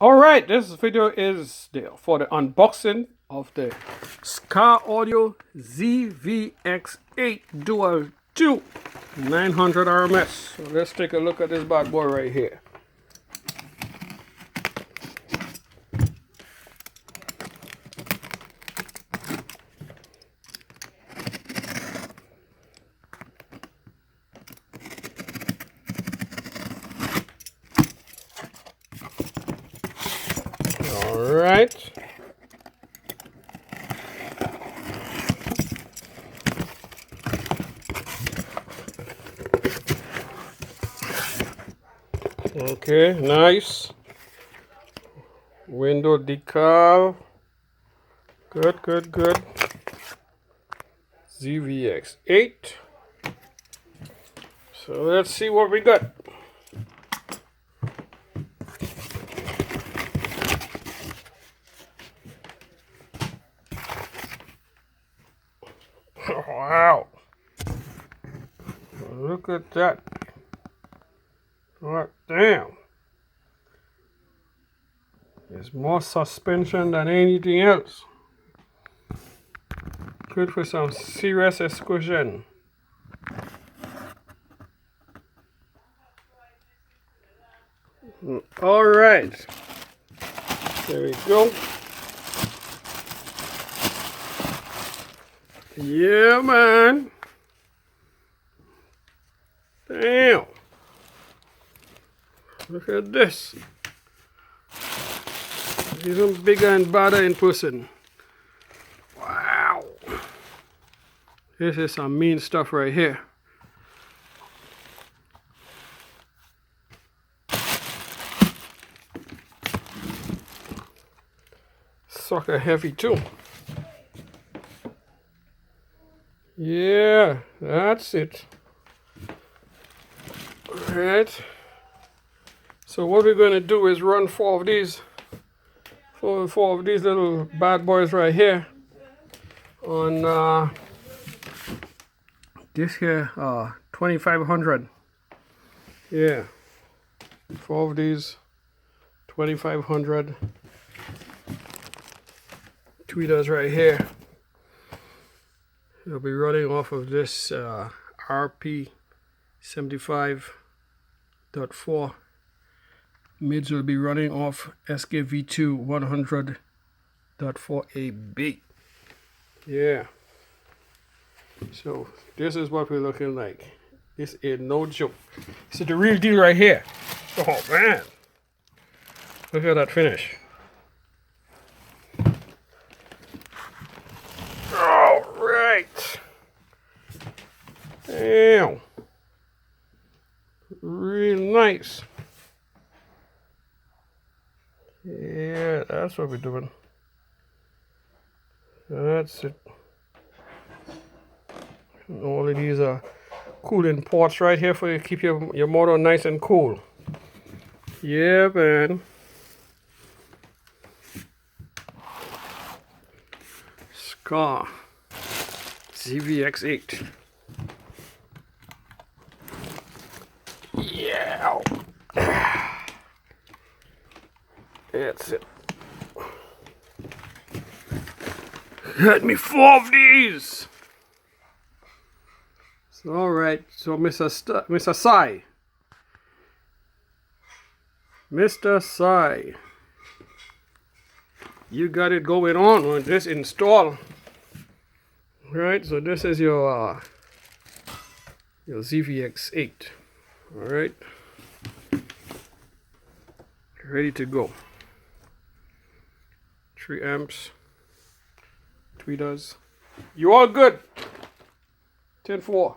Alright, this video is for the unboxing of the Skar Audio ZVX8 Dual 2 900 RMS. So let's take a look at this bad boy right here. Alright. Okay, nice. Window decal. Good. ZVX8. So let's see what we got. Wow. Look at that. Oh, damn. There's more suspension than anything else. Good for some serious excursion. All right. There we go. Yeah, man. Damn. Look at this. Even bigger and badder in person. Wow. This is some mean stuff right here. Sucker heavy too. Yeah, that's it. Alright. So what we're going to do is run four of these little bad boys right here on this here 2500. Yeah. Four of these 2500 tweeters right here. It'll be running off of this RP 75.4. Mids will be running off SKV2 100.4AB. Yeah. So this is what we're looking like. This is no joke. This is the real deal right here. Oh man. Look at that finish. Alright. Damn. Real nice. Yeah, that's what we're doing. That's it. All of these are cooling ports right here for you to keep your motor nice and cool. Yeah, man. Skar ZVX8. Yeah. That's it. Get me four of these. All right. So Mr. Sai, you got it going on this install. Right. So this is your ZVX8. All right. Ready to go. 3 amps, tweeters. You all good? 10-4.